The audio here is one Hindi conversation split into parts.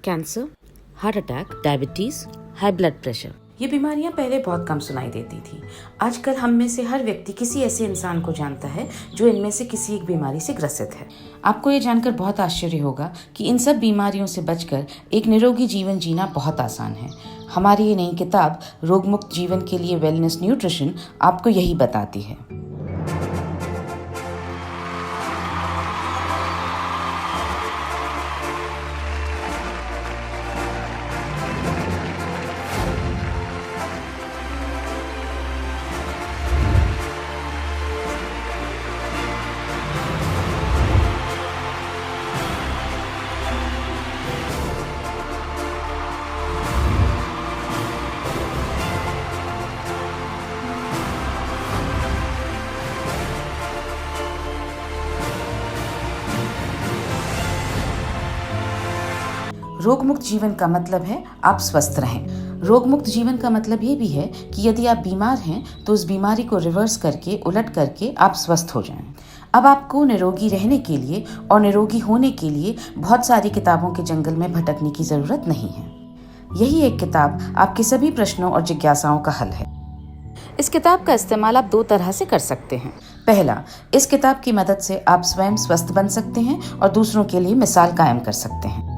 Cancer, heart attack, diabetes, high blood pressure. ये बीमारियां पहले बहुत कम सुनाई देती थी। आजकल हम में से हर व्यक्ति किसी ऐसे इंसान को जानता है जो इनमें से किसी एक बीमारी से ग्रसित है। आपको ये जानकर बहुत आश्चर्य होगा कि इन सब बीमारियों से बचकर एक निरोगी जीवन जीना बहुत आसान है। हमारी ये नई किताब रोगमुक्त जीवन के लिए वेलनेस न्यूट्रिशन आपको यही बताती है। रोग मुक्त जीवन का मतलब है आप स्वस्थ रहें। रोग मुक्त जीवन का मतलब ये भी है कि यदि आप बीमार हैं तो उस बीमारी को रिवर्स करके, उलट करके आप स्वस्थ हो जाएं। अब आपको निरोगी रहने के लिए और निरोगी होने के लिए बहुत सारी किताबों के जंगल में भटकने की जरूरत नहीं है। यही एक किताब आपके सभी प्रश्नों और जिज्ञासाओं का हल है। इस किताब का इस्तेमाल आप दो तरह से कर सकते हैं। पहला, इस किताब की मदद से आप स्वयं स्वस्थ बन सकते हैं और दूसरों के लिए मिसाल कायम कर सकते हैं।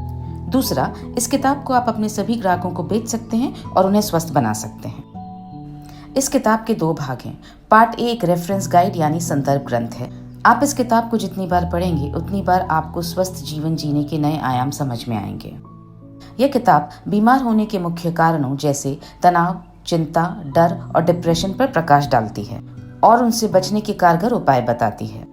दूसरा, इस किताब को आप अपने सभी ग्राहकों को बेच सकते हैं और उन्हें स्वस्थ बना सकते हैं। इस किताब के 2 भाग हैं। पार्ट ए एक रेफरेंस गाइड यानी संदर्भ ग्रंथ है। आप इस किताब को जितनी बार पढ़ेंगे उतनी बार आपको स्वस्थ जीवन जीने के नए आयाम समझ में आएंगे। यह किताब बीमार होने के मुख्य कारणों जैसे तनाव, चिंता, डर और डिप्रेशन पर प्रकाश डालती है और उनसे बचने के कारगर उपाय बताती है।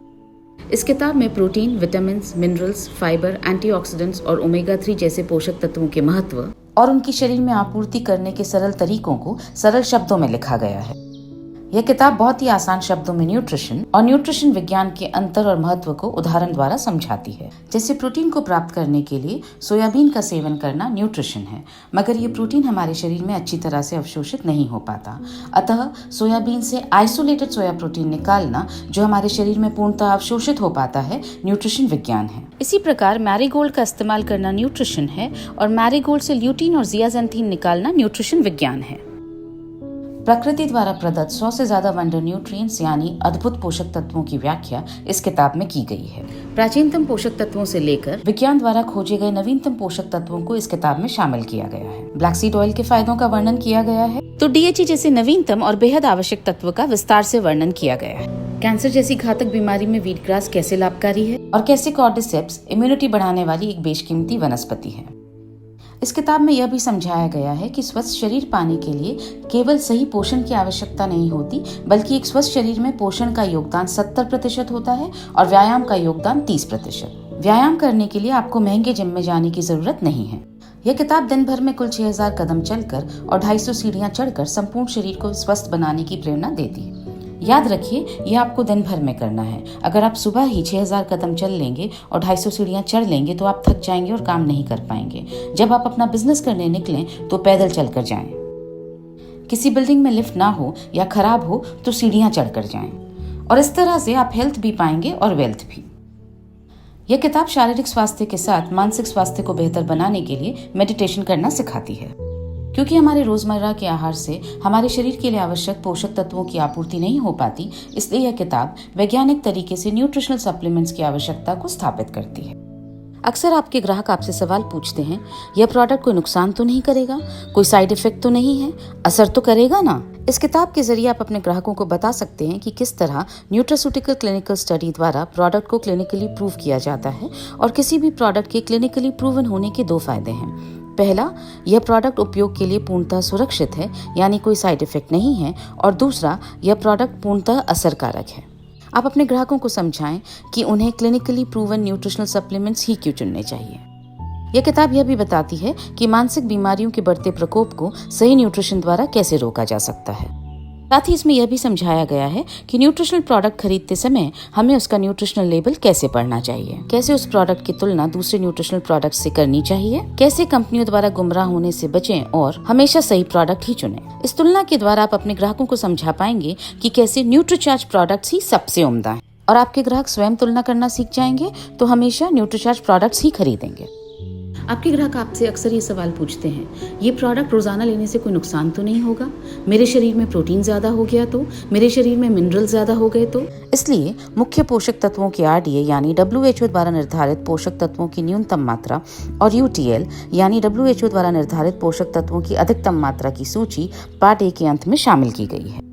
इस किताब में protein, vitamin, minerals, fibre, antioxidants और ओमेगा 3 जैसे पोषक तत्वों के महत्व और उनकी शरीर में आपूर्ति करने के सरल तरीकों को सरल शब्दों में लिखा गया है। यह किताब बहुत ही आसान शब्दों में न्यूट्रिशन और न्यूट्रिशन विज्ञान के अंतर और महत्व को उदाहरण द्वारा समझाती है। जैसे प्रोटीन को प्राप्त करने के लिए सोयाबीन का सेवन करना न्यूट्रिशन है, मगर ये प्रोटीन हमारे शरीर में अच्छी तरह से अवशोषित नहीं हो पाता। अतः सोयाबीन से आइसोलेटेड सोया प्रोटीन निकालना, जो हमारे शरीर में पूर्णतः अवशोषित हो पाता है, न्यूट्रिशन विज्ञान है। इसी प्रकार मैरीगोल्ड का इस्तेमाल करना न्यूट्रिशन है और मैरीगोल्ड से ल्यूटीन और जियाजेंथीन निकालना न्यूट्रिशन विज्ञान है। प्रकृति द्वारा प्रदत्त 100 से ज्यादा वंडर न्यूट्रिएंट्स यानी अद्भुत पोषक तत्वों की व्याख्या इस किताब में की गई है। प्राचीनतम पोषक तत्वों से लेकर विज्ञान द्वारा खोजे गए नवीनतम पोषक तत्वों को इस किताब में शामिल किया गया है। ब्लैक सीड ऑयल के फायदों का वर्णन किया गया है तो DHA जैसे नवीनतम और बेहद आवश्यक तत्व का विस्तार से वर्णन किया गया है। कैंसर जैसी घातक बीमारी में व्हीट ग्रास कैसे लाभकारी है और कैसे कॉर्डिसेप्स इम्यूनिटी बढ़ाने वाली एक बेशकीमती वनस्पति है। इस किताब में यह भी समझाया गया है कि स्वस्थ शरीर पाने के लिए केवल सही पोषण की आवश्यकता नहीं होती, बल्कि एक स्वस्थ शरीर में पोषण का योगदान 70% होता है और व्यायाम का योगदान 30%। व्यायाम करने के लिए आपको महंगे जिम में जाने की जरूरत नहीं है। यह किताब दिन भर में कुल 6000 कदम चलकर और 250 सीढ़ियां चढ़कर संपूर्ण शरीर को स्वस्थ बनाने की प्रेरणा देती है। याद रखिए, यह आपको दिन भर में करना है। अगर आप सुबह ही 6000 कदम चल लेंगे और 250 सीढ़ियां चढ़ लेंगे तो आप थक जाएंगे और काम नहीं कर पाएंगे। जब आप अपना बिजनेस करने निकलें तो पैदल चलकर जाएं। किसी बिल्डिंग में लिफ्ट ना हो या खराब हो तो सीढ़ियां चढ़कर जाएं। और इस तरह से आप हेल्थ भी पाएंगे और वेल्थ भी। यह किताब शारीरिक स्वास्थ्य के साथ मानसिक स्वास्थ्य को बेहतर बनाने के लिए मेडिटेशन करना सिखाती है। क्योंकि हमारे रोजमर्रा के आहार से हमारे शरीर के लिए आवश्यक पोषक तत्वों की आपूर्ति नहीं हो पाती, इसलिए यह किताब वैज्ञानिक तरीके से न्यूट्रिशनल सप्लीमेंट्स की आवश्यकता को स्थापित करती है। अक्सर आपके ग्राहक आपसे सवाल पूछते हैं, यह प्रोडक्ट कोई नुकसान तो नहीं करेगा, कोई साइड इफेक्ट तो नहीं है, असर तो करेगा ना? इस किताब के जरिए आप अपने ग्राहकों को बता सकते हैं कि किस तरह न्यूट्रास्यूटिकल क्लिनिकल स्टडी द्वारा प्रोडक्ट को क्लिनिकली प्रूव किया जाता है और किसी भी प्रोडक्ट के क्लिनिकली प्रूवन होने के 2 फायदे हैं। पहला, यह प्रोडक्ट उपयोग के लिए पूर्णतः सुरक्षित है, यानी कोई साइड इफेक्ट नहीं है, और दूसरा, यह प्रोडक्ट पूर्णतः असरकारक है। आप अपने ग्राहकों को समझाएं कि उन्हें क्लिनिकली प्रूवन न्यूट्रिशनल सप्लीमेंट्स ही क्यों चुनने चाहिए। यह किताब यह भी बताती है कि मानसिक बीमारियों के बढ़ते प्रकोप को सही न्यूट्रिशन द्वारा कैसे रोका जा सकता है। साथ ही इसमें यह भी समझाया गया है कि न्यूट्रिशनल प्रोडक्ट खरीदते समय हमें उसका न्यूट्रिशनल लेबल कैसे पढ़ना चाहिए, कैसे उस प्रोडक्ट की तुलना दूसरे न्यूट्रिशनल प्रोडक्ट से करनी चाहिए, कैसे कंपनियों द्वारा गुमराह होने से बचें और हमेशा सही प्रोडक्ट ही चुनें। इस तुलना के द्वारा आप अपने ग्राहकों को समझा पाएंगे कि कैसे न्यूट्रीचार्ज प्रोडक्ट्स ही सबसे उम्दा है और आपके ग्राहक स्वयं तुलना करना सीख जाएंगे तो हमेशा न्यूट्रीचार्ज प्रोडक्ट्स ही खरीदेंगे। आपके ग्राहक आपसे अक्सर ये सवाल पूछते हैं, ये प्रोडक्ट रोजाना लेने से कोई नुकसान तो नहीं होगा? मेरे शरीर में प्रोटीन ज्यादा हो गया तो? मेरे शरीर में मिनरल ज्यादा हो गए तो? इसलिए मुख्य पोषक तत्वों की RDA यानी WHO द्वारा निर्धारित पोषक तत्वों की न्यूनतम मात्रा और UTL यानी WHO द्वारा निर्धारित पोषक तत्वों की अधिकतम मात्रा की सूची पार्ट A के अंत में शामिल की गई है।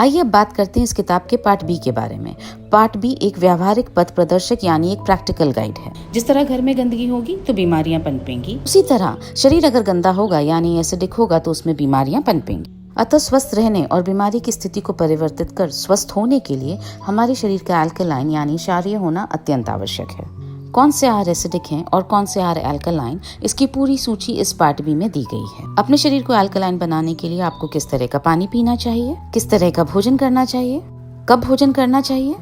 आइए अब बात करते हैं इस किताब के पार्ट B के बारे में। पार्ट B एक व्यावहारिक पथ प्रदर्शक यानी एक प्रैक्टिकल गाइड है। जिस तरह घर में गंदगी होगी तो बीमारियां पनपेंगी, उसी तरह शरीर अगर गंदा होगा यानी एसिडिक होगा तो उसमें बीमारियां पनपेंगी। अतः स्वस्थ रहने और बीमारी की स्थिति को परिवर्तित कर स्वस्थ होने के लिए हमारे शरीर का अल्कलाइन यानी क्षारीय होना अत्यंत आवश्यक है। कौन से आहार एसिडिक हैं और कौन से आहार अल्कलाइन, इसकी पूरी सूची इस पार्ट B में दी गई है। अपने शरीर को अल्कलाइन बनाने के लिए आपको किस तरह का पानी पीना चाहिए, किस तरह का भोजन करना चाहिए, कब भोजन करना चाहिए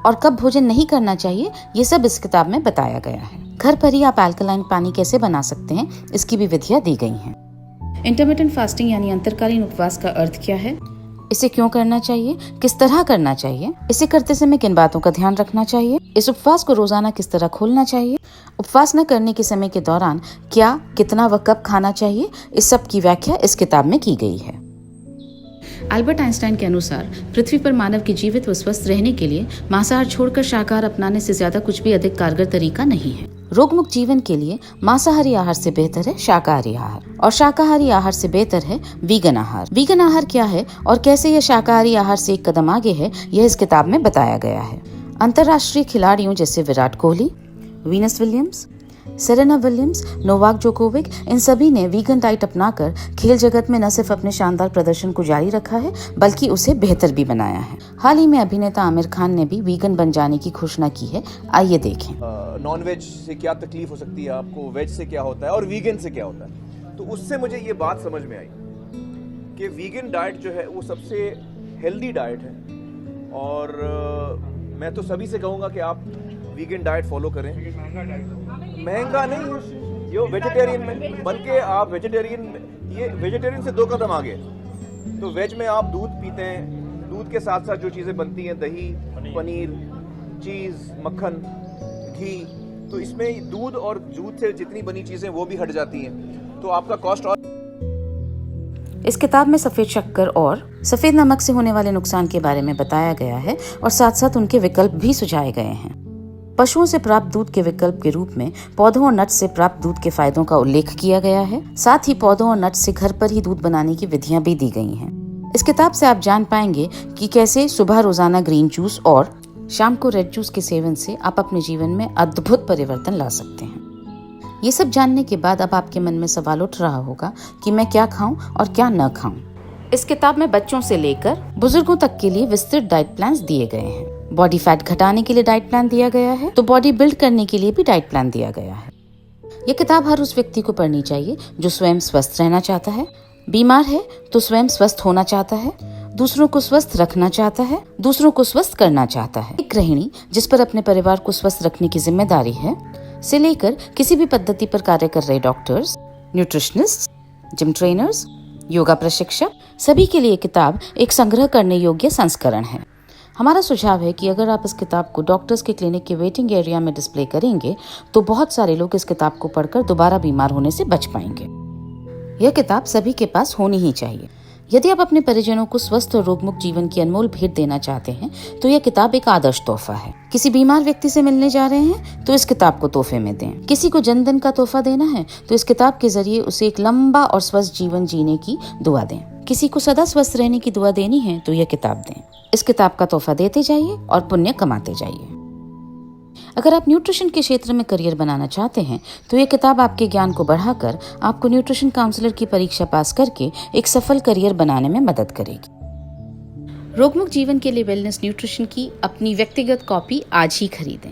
और कब भोजन नहीं करना चाहिए, ये सब इस किताब में बताया गया है। घर पर ही आप अल्कलाइन पानी कैसे बना सकते हैं, इसकी भी विधियां दी गई हैं। इंटरमिटेंट फास्टिंग यानी अंतरकालीन उपवास का अर्थ क्या है, इसे क्यों करना चाहिए, किस तरह करना चाहिए, इसे करते समय किन बातों का ध्यान रखना चाहिए, इस उपवास को रोजाना किस तरह खोलना चाहिए, उपवास न करने के समय के दौरान क्या, कितना व कब खाना चाहिए, इस सब की व्याख्या इस किताब में की गई है। अल्बर्ट आइंस्टाइन के अनुसार पृथ्वी पर मानव के जीवित व स्वस्थ रहने के लिए मांसाहार छोड़कर शाकाहार अपनाने से ज्यादा कुछ भी अधिक कारगर तरीका नहीं है। रोग मुक्त जीवन के लिए मांसाहारी आहार से बेहतर है शाकाहारी आहार और शाकाहारी आहार से बेहतर है वीगन आहार। वीगन आहार क्या है और कैसे यह शाकाहारी आहार से एक कदम आगे है, यह इस किताब में बताया गया है। अंतर्राष्ट्रीय खिलाड़ियों जैसे Virat Kohli, Venus Williams, Serena Williams, Novak Djokovic, इन सभी ने वीगन डाइट अपनाकर खेल जगत में न सिर्फ अपने शानदार प्रदर्शन को जारी रखा है बल्कि उसे बेहतर भी बनाया है। हाल ही में अभिनेता आमिर खान ने भी वीगन बन जाने की घोषणा की है। आइए देखें। नॉन वेज से क्या तकलीफ हो सकती है आपको, वेज से क्या होता है और वीगन से क्या होता है। तो उससे मुझे ये बात समझ में आई कि वीगन डाइट जो है वो सबसे हेल्दी डाइट है और मैं तो सभी से कहूँगा कि आप वीगन डाइट फॉलो करें। महंगा नहीं, ये वेजिटेरियन में बन के आप वेजिटेरियन, ये वेजिटेरियन से 2 कदम आगे। तो वेज में आप दूध पीते हैं, दूध के साथ साथ जो चीज़ें बनती हैं, दही, पनीर, चीज़, मक्खन, घी, तो इसमें दूध और दूध से जितनी बनी चीज़ें वो भी हट जाती हैं, तो आपका कॉस्ट और। इस किताब में सफेद शक्कर और सफेद नमक से होने वाले नुकसान के बारे में बताया गया है और साथ साथ उनके विकल्प भी सुझाए गए हैं। पशुओं से प्राप्त दूध के विकल्प के रूप में पौधों और नट्स से प्राप्त दूध के फायदों का उल्लेख किया गया है। साथ ही पौधों और नट्स से घर पर ही दूध बनाने की विधियां भी दी गई हैं। इस किताब से आप जान पाएंगे कि कैसे सुबह रोजाना ग्रीन जूस और शाम को रेड जूस के सेवन से आप अपने जीवन में अद्भुत परिवर्तन ला सकते हैं। ये सब जानने के बाद अब आपके मन में सवाल उठ रहा होगा कि मैं क्या खाऊं और क्या न खाऊं। इस किताब में बच्चों से लेकर बुजुर्गों तक के लिए विस्तृत डाइट प्लान्स दिए गए हैं। बॉडी फैट घटाने के लिए डाइट प्लान दिया गया है तो बॉडी बिल्ड करने के लिए भी डाइट प्लान दिया गया है। यह किताब हर उस व्यक्ति को पढ़नी चाहिए जो स्वयं स्वस्थ रहना चाहता है, बीमार है तो स्वयं स्वस्थ होना चाहता है, दूसरों को स्वस्थ रखना चाहता है, दूसरों को स्वस्थ करना चाहता है। एक गृहिणी जिस पर अपने परिवार को स्वस्थ रखने की जिम्मेदारी है से लेकर किसी भी पद्धति पर कार्य कर रहे doctors, nutritionist, gym trainers, yoga प्रशिक्षक, सभी के लिए किताब एक संग्रह करने योग्य संस्करण है। हमारा सुझाव है कि अगर आप इस किताब को डॉक्टर्स के क्लिनिक के वेटिंग एरिया में डिस्प्ले करेंगे तो बहुत सारे लोग इस किताब को पढ़कर दोबारा बीमार होने से बच पाएंगे। यह किताब सभी के पास होनी ही चाहिए। यदि आप अपने परिजनों को स्वस्थ और रोगमुक्त जीवन की अनमोल भेंट देना चाहते हैं तो यह किताब एक आदर्श तोहफा है। किसी बीमार व्यक्ति से मिलने जा रहे हैं तो इस किताब को तोहफे में दें। किसी को जन्मदिन का तोहफा देना है तो इस किताब के जरिए उसे एक लंबा और स्वस्थ जीवन जीने की दुआ दें। किसी को सदा स्वस्थ रहने की दुआ देनी है तो यह किताब दें। इस किताब का तोहफा देते जाइए और पुण्य कमाते जाइए। अगर आप न्यूट्रिशन के क्षेत्र में करियर बनाना चाहते हैं तो ये किताब आपके ज्ञान को बढ़ाकर आपको न्यूट्रिशन काउंसलर की परीक्षा पास करके एक सफल करियर बनाने में मदद करेगी। रोगमुक्त जीवन के लिए वेलनेस न्यूट्रिशन की अपनी व्यक्तिगत कॉपी आज ही खरीदें।